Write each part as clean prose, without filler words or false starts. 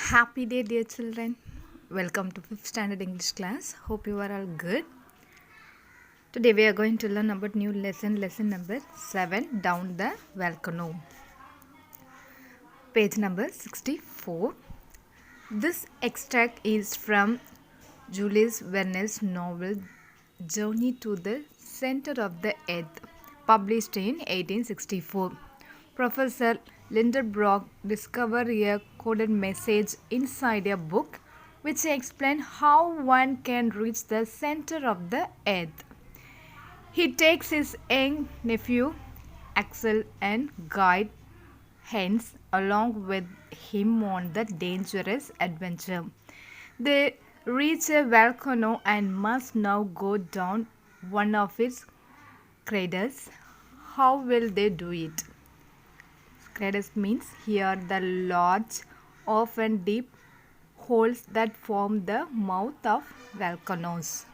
Happy day, dear children. Welcome to 5th standard English class. Hope you are all good. Today we are going to learn about new lesson number 7, Down the Volcano. Page number 64. This extract is from Jules Verne's novel Journey to the Center of the Earth, published in 1864. Professor Lindenbrock discovered a coded message inside a book which explained how one can reach the center of the earth. He takes his young nephew Axel and guide Hans along with him on the dangerous adventure. They reach a volcano and must now go down one of its craters. How will they do it? Craters means here the large, often deep holes that form the mouth of volcanoes.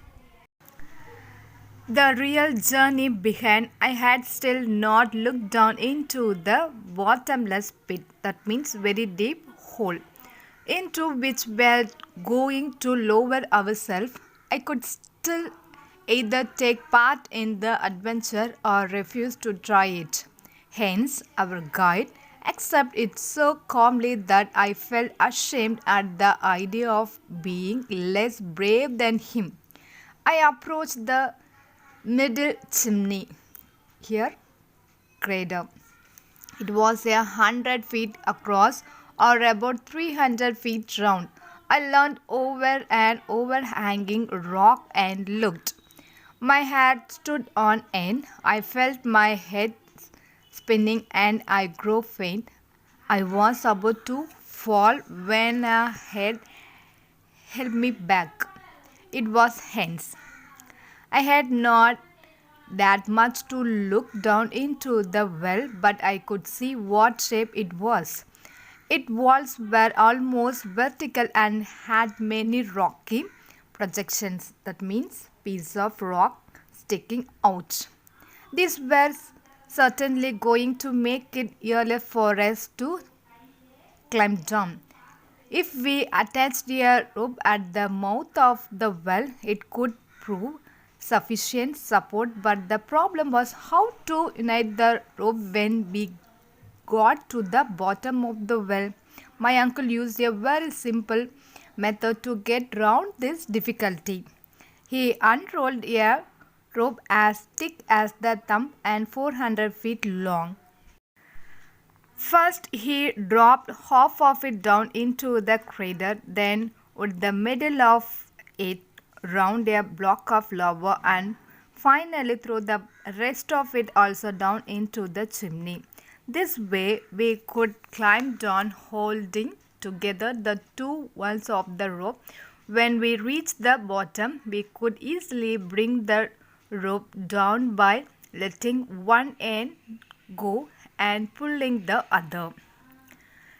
The real journey began. I had still not looked down into the bottomless pit, that means very deep hole, into which we were going to lower ourselves. I could still either take part in the adventure or refuse to try it. Hence, our guide accepted it so calmly that I felt ashamed at the idea of being less brave than him. I approached the middle chimney, here crater. It was 100 feet across or about 300 feet round. I leaned over an overhanging rock and looked. My head stood on end. I felt my head spinning and I grew faint. I was about to fall when a head held me back. It was Hans. I had not that much to look down into the well, but I could see what shape it was. Its walls were almost vertical and had many rocky projections, that means pieces of rock sticking out. These were certainly going to make it easier for us to climb down. If we attached a rope at the mouth of the well, it could prove sufficient support, but the problem was how to unite the rope when we got to the bottom of the well. My uncle used a very simple method to get round this difficulty. He unrolled a rope as thick as the thumb and 400 feet long. First, he dropped half of it down into the crater, then with the middle of it round a block of lava, and finally threw the rest of it also down into the chimney. This way we could climb down holding together the two ends of the rope. When we reached the bottom, we could easily bring the rope down by letting one end go and pulling the other.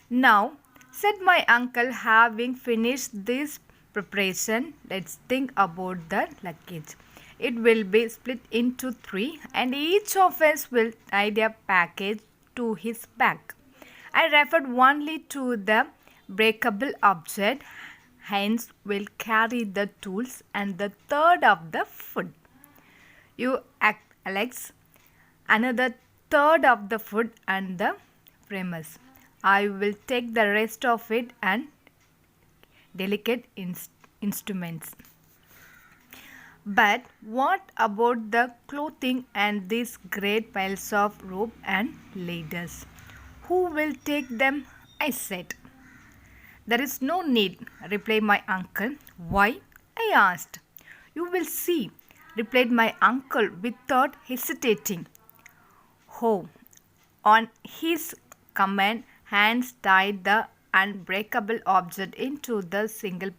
Now, said my uncle, having finished this preparation, let's think about the luggage. It will be split into 3 and each of us will tie a package to his back. I referred only to the breakable object. Hence will carry the tools and the third of the food. You act, Alex, another third of the food and the premise. I will take the rest of it and delicate instruments. But what about the clothing and these great piles of rope and ladders? Who will take them? I said. There is no need, replied my uncle. Why? I asked. You will see, replied my uncle without hesitating. Oh, on his command, Hans tied the unbreakable object into the single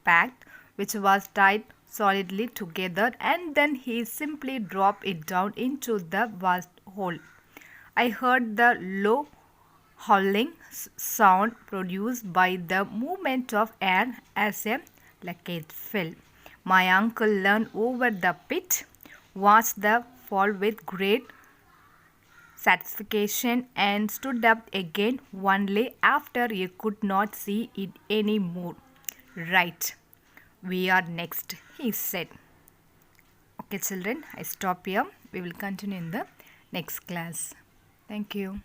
pact which was tied solidly together, and then he simply dropped it down into the vast hole. I heard the low howling sound produced by the movement of air as a luggage fell. My uncle leaned over the pit, watched the fall with great satisfaction and stood up again only after he could not see it anymore. Right, we are next, he said. Okay, children, I stop here. We will continue in the next class. Thank you.